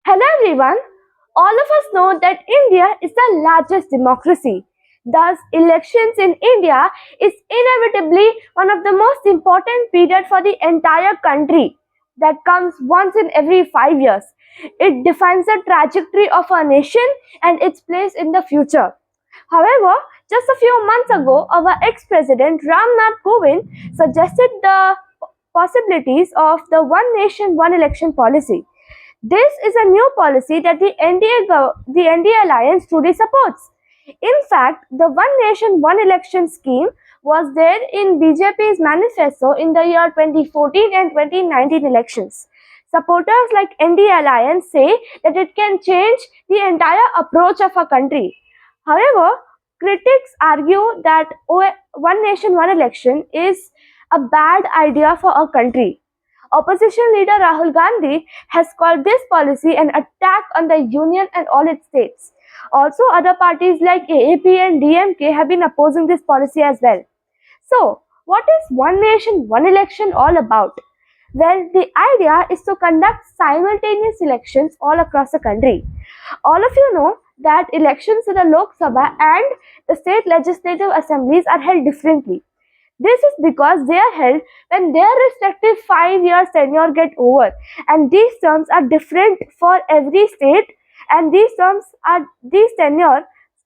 Hello everyone. All of us know that India is the largest democracy. Thus, elections in India is inevitably one of the most important period for the entire country that comes once in every 5 years. It defines the trajectory of a nation and its place in the future. However, just a few months ago, our ex-president Ramnath Kovind suggested the possibilities of the one nation one election policy. This is a new policy that the NDA alliance truly supports. In fact, the One Nation One Election scheme was there in BJP's manifesto in the year 2014 and 2019 elections. Supporters like NDA alliance say that it can change the entire approach of a country. However, critics argue that One Nation One Election is a bad idea for a country. Opposition leader Rahul Gandhi has called this policy an attack on the union and all its states. Also, other parties like AAP and DMK have been opposing this policy as well. So, what is One Nation, One Election all about? Well, the idea is to conduct simultaneous elections all across the country. All of you know that elections in the Lok Sabha and the state legislative assemblies are held differently. This is because they are held when their respective 5 years tenure get over, and these terms are different for every state, and these tenures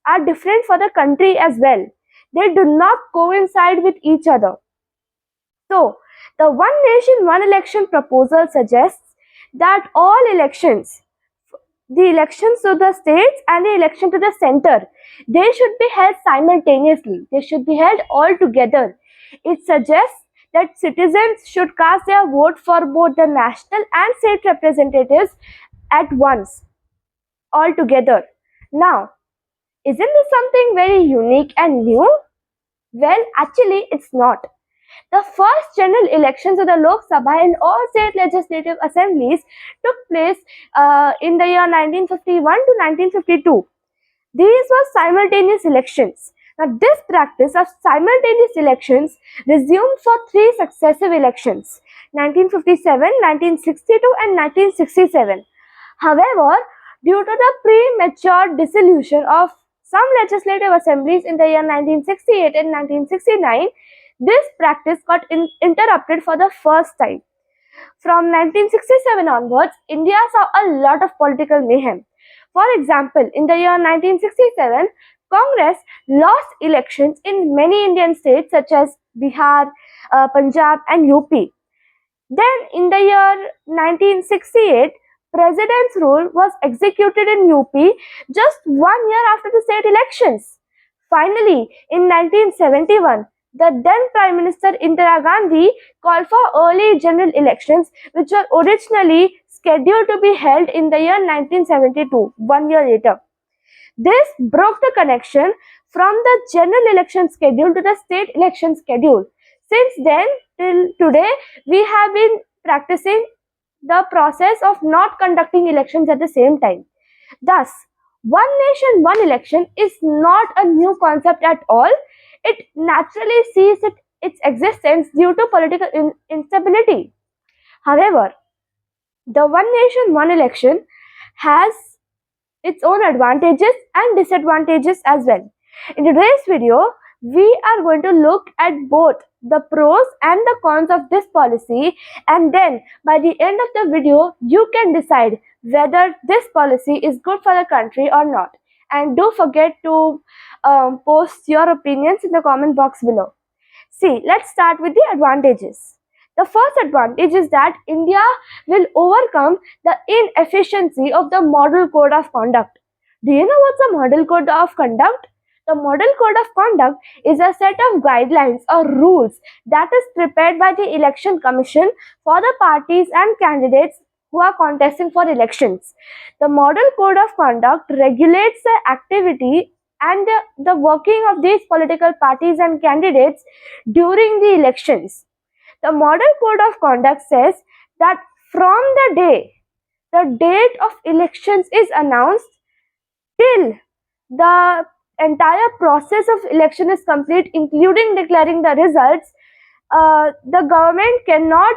are different for the country as well. They do not coincide with each other. So, the One Nation One Election proposal suggests that all elections, the elections to the states and the election to the center, they should be held simultaneously. They should be held all together. It suggests that citizens should cast their vote for both the national and state representatives at once, all together. Now, isn't this something very unique and new? Well, actually, it's not. The first general elections of the Lok Sabha and all state legislative assemblies took place in the year 1951 to 1952. These were simultaneous elections. Now, this practice of simultaneous elections resumed for three successive elections: 1957, 1962, and 1967. However, due to the premature dissolution of some legislative assemblies in the year 1968 and 1969, this practice got interrupted for the first time. From 1967 onwards, India saw a lot of political mayhem. For example, in the year 1967, Congress lost elections in many Indian states such as Bihar, Punjab, and UP. Then, in the year 1968, President's rule was executed in UP just 1 year after the state elections. Finally, in 1971, the then Prime Minister Indira Gandhi called for early general elections, which were originally scheduled to be held in the year 1972, 1 year later. This broke the connection from the general election schedule to the state election schedule. Since then till today, we have been practicing the process of not conducting elections at the same time. Thus, one nation, one election is not a new concept at all. It naturally sees its existence due to political instability. However, the one nation, one election has its own advantages and disadvantages as well. In today's video, we are going to look at both the pros and the cons of this policy, and then by the end of the video, you can decide whether this policy is good for the country or not. And don't forget to post your opinions in the comment box below. See, let's start with the advantages. The first advantage is that India will overcome the inefficiency of the Model Code of Conduct. Do you know what's a Model Code of Conduct? The Model Code of Conduct is a set of guidelines or rules that is prepared by the Election Commission for the parties and candidates who are contesting for elections. The Model Code of Conduct regulates the activity and the working of these political parties and candidates during the elections. The Model Code of Conduct says that from the date of elections is announced till the entire process of election is complete, including declaring the results, the government cannot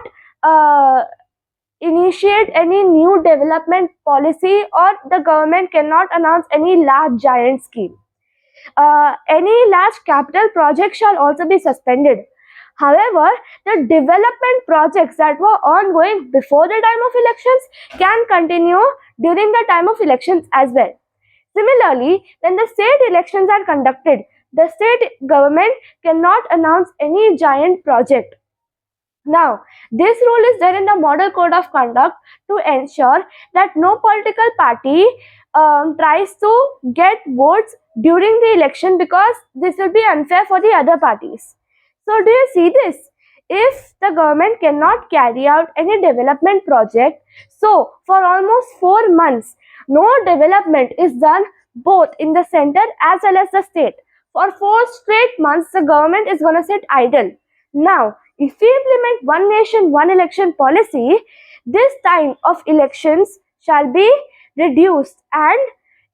initiate any new development policy, or the government cannot announce any large giant scheme. Any large capital project shall also be suspended. However, the development projects that were ongoing before the time of elections can continue during the time of elections as well. Similarly, when the state elections are conducted, the state government cannot announce any giant project. Now, this rule is there in the Model Code of Conduct to ensure that no political party tries to get votes during the election, because this will be unfair for the other parties. So, do you see this? If the government cannot carry out any development project, so for almost 4 months, no development is done both in the center as well as the state. For 4 straight months, the government is going to sit idle. Now, if we implement one nation, one election policy, this time of elections shall be reduced, and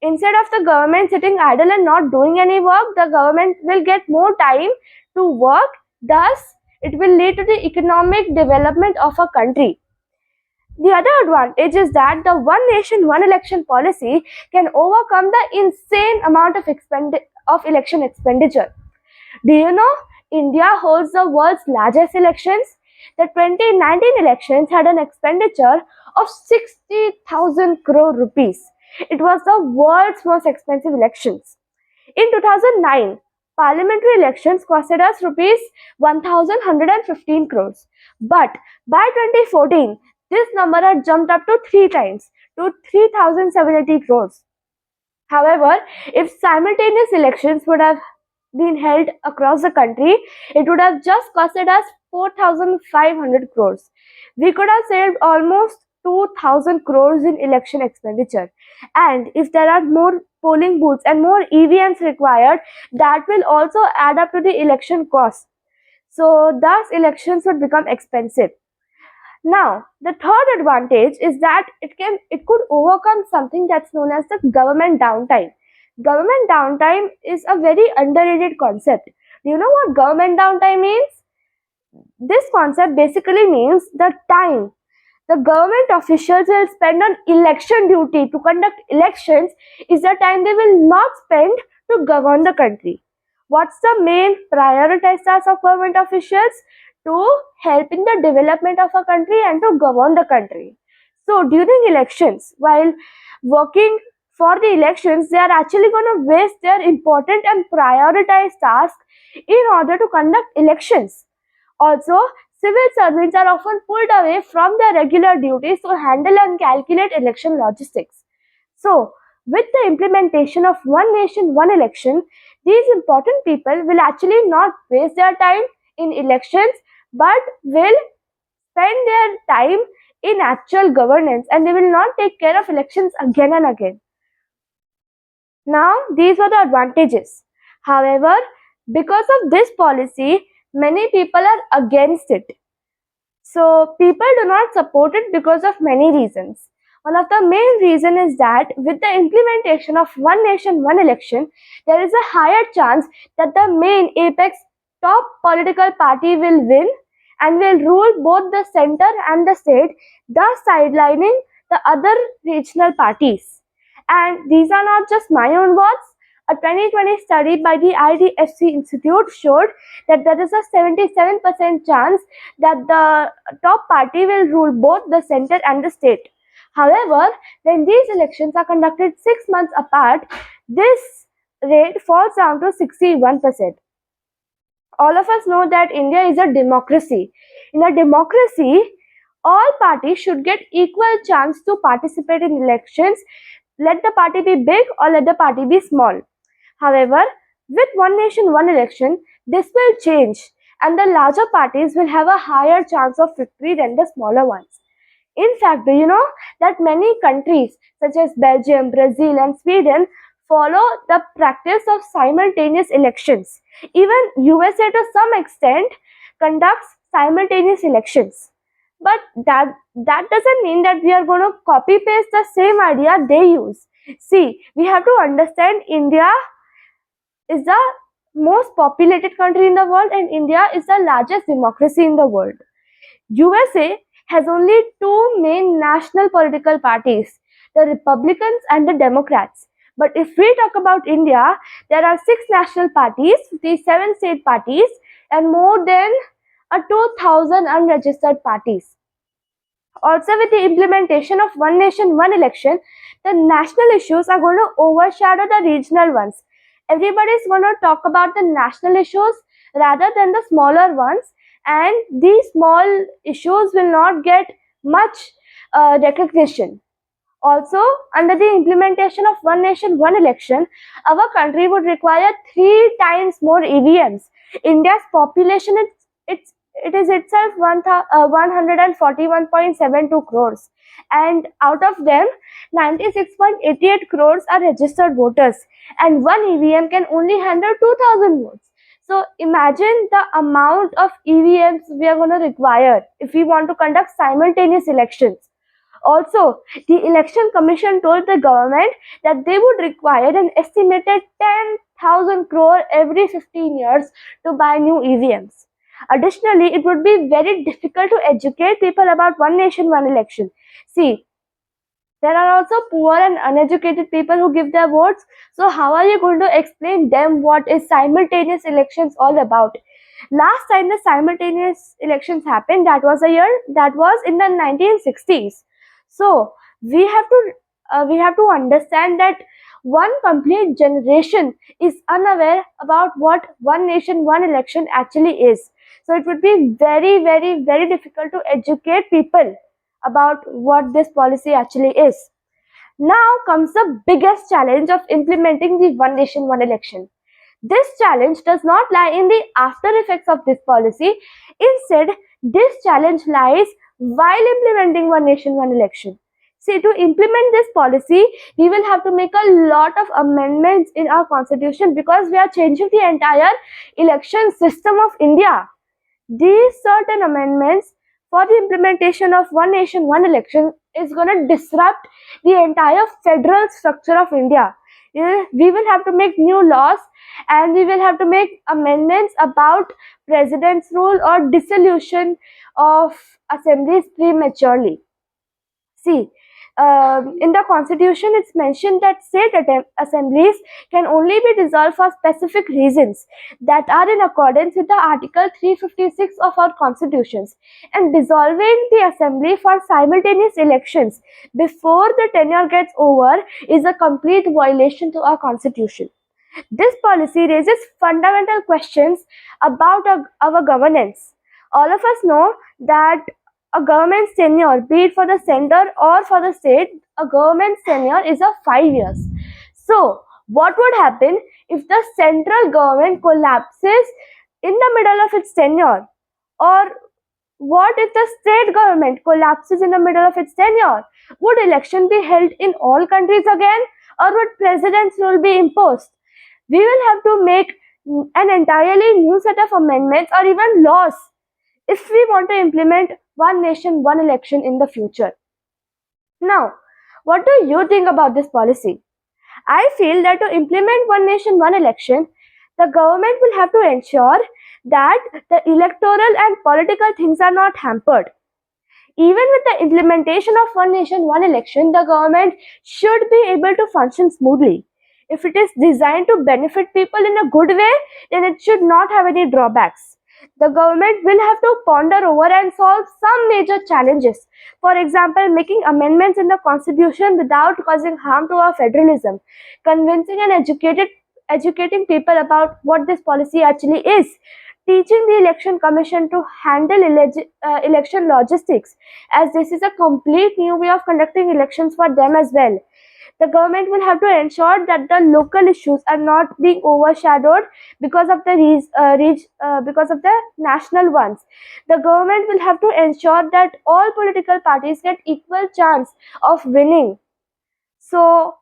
instead of the government sitting idle and not doing any work, the government will get more time to work. Thus, it will lead to the economic development of a country. The other advantage is that the one nation, one election policy can overcome the insane amount of election expenditure. Do you know India holds the world's largest elections? The 2019 elections had an expenditure of 60,000 crore rupees. It was the world's most expensive elections. In 2009, parliamentary elections costed us rupees 1,115 crores. But by 2014, this number had jumped up to 3 times, to 3,780 crores. However, if simultaneous elections would have been held across the country, it would have just costed us 4,500 crores. We could have saved almost 2,000 crores in election expenditure. And if there are more polling booths and more EVMs required, that will also add up to the election cost. So, thus, elections would become expensive. Now, the third advantage is that it could overcome something that's known as the government downtime. Government downtime is a very underrated concept. Do you know what government downtime means? This concept basically means the time the government officials will spend on election duty to conduct elections is the time they will not spend to govern the country. What's the main prioritized task of government officials? To help in the development of a country and to govern the country. So during elections, while working for the elections, they are actually going to waste their important and prioritized tasks in order to conduct elections. Also, civil servants are often pulled away from their regular duties to handle and calculate election logistics. So, with the implementation of one nation, one election, these important people will actually not waste their time in elections, but will spend their time in actual governance, and they will not take care of elections again and again. Now, these were the advantages. However, because of this policy, many people are against it. So, people do not support it because of many reasons. One of the main reason is that with the implementation of one nation, one election, there is a higher chance that the main apex top political party will win and will rule both the center and the state, thus sidelining the other regional parties. And these are not just my own words. A 2020 study by the IDFC Institute showed that there is a 77% chance that the top party will rule both the center and the state. However, when these elections are conducted 6 months apart, this rate falls down to 61%. All of us know that India is a democracy. In a democracy, all parties should get equal chance to participate in elections. Let the party be big or let the party be small. However, with one nation, one election, this will change, and the larger parties will have a higher chance of victory than the smaller ones. In fact, do you know that many countries such as Belgium, Brazil, and Sweden follow the practice of simultaneous elections? Even USA to some extent conducts simultaneous elections. But that doesn't mean that we are going to copy paste the same idea they use. See, we have to understand India is the most populated country in the world, and India is the largest democracy in the world. USA has only two main national political parties, the Republicans and the Democrats. But if we talk about India, there are six national parties, 57 state parties, and more than 2,000 unregistered parties. Also, with the implementation of one nation, one election, the national issues are going to overshadow the regional ones. Everybody's going to talk about the national issues rather than the smaller ones, and these small issues will not get much recognition. Also, under the implementation of one nation, one election, our country would require three times more EVMs. India's population it is itself 141.72 crores, and out of them, 96.88 crores are registered voters, and one EVM can only handle 2,000 votes. So imagine the amount of EVMs we are going to require if we want to conduct simultaneous elections. Also, the Election Commission told the government that they would require an estimated 10,000 crore every 15 years to buy new EVMs. Additionally, it would be very difficult to educate people about one nation, one election. See, there are also poor and uneducated people who give their votes. So, how are you going to explain them what is simultaneous elections all about? Last time the simultaneous elections happened, that was in the 1960s. So we have to understand that one complete generation is unaware about what one nation, one election actually is. So it would be very, very, very difficult to educate people about what this policy actually is. Now comes the biggest challenge of implementing the one nation, one election. This challenge does not lie in the after effects of this policy. Instead, this challenge lies while implementing one nation, one election. See, to implement this policy, we will have to make a lot of amendments in our constitution because we are changing the entire election system of India. These certain amendments for the implementation of one nation, one election is going to disrupt the entire federal structure of India. We will have to make new laws, and we will have to make amendments about president's rule or dissolution of assemblies prematurely. See, in the constitution, it's mentioned that state assemblies can only be dissolved for specific reasons that are in accordance with the Article 356 of our constitutions. And dissolving the assembly for simultaneous elections before the tenure gets over is a complete violation to our constitution. This policy raises fundamental questions about our governance. All of us know that a government's tenure, be it for the center or for the state, a government's tenure is of 5 years. So, what would happen if the central government collapses in the middle of its tenure? Or what if the state government collapses in the middle of its tenure? Would election be held in all countries again, or would president's rule be imposed? We will have to make an entirely new set of amendments or even laws if we want to implement one nation, one election in the future. Now, what do you think about this policy? I feel that to implement one nation, one election, the government will have to ensure that the electoral and political things are not hampered. Even with the implementation of one nation, one election, the government should be able to function smoothly. If it is designed to benefit people in a good way, then it should not have any drawbacks. The government will have to ponder over and solve some major challenges. For example, making amendments in the constitution without causing harm to our federalism, convincing and educating people about what this policy actually is, teaching the election commission to handle election logistics, as this is a complete new way of conducting elections for them as well. The government will have to ensure that the local issues are not being overshadowed because of the national ones. The government will have to ensure that all political parties get equal chance of winning. So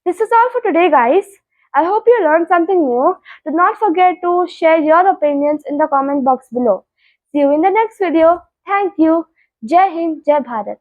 this is all for today, guys. I hope you learned something new. Do not forget to share your opinions in the comment box below. See you in the next video. Thank you. Jai Hind, Jai Bharat.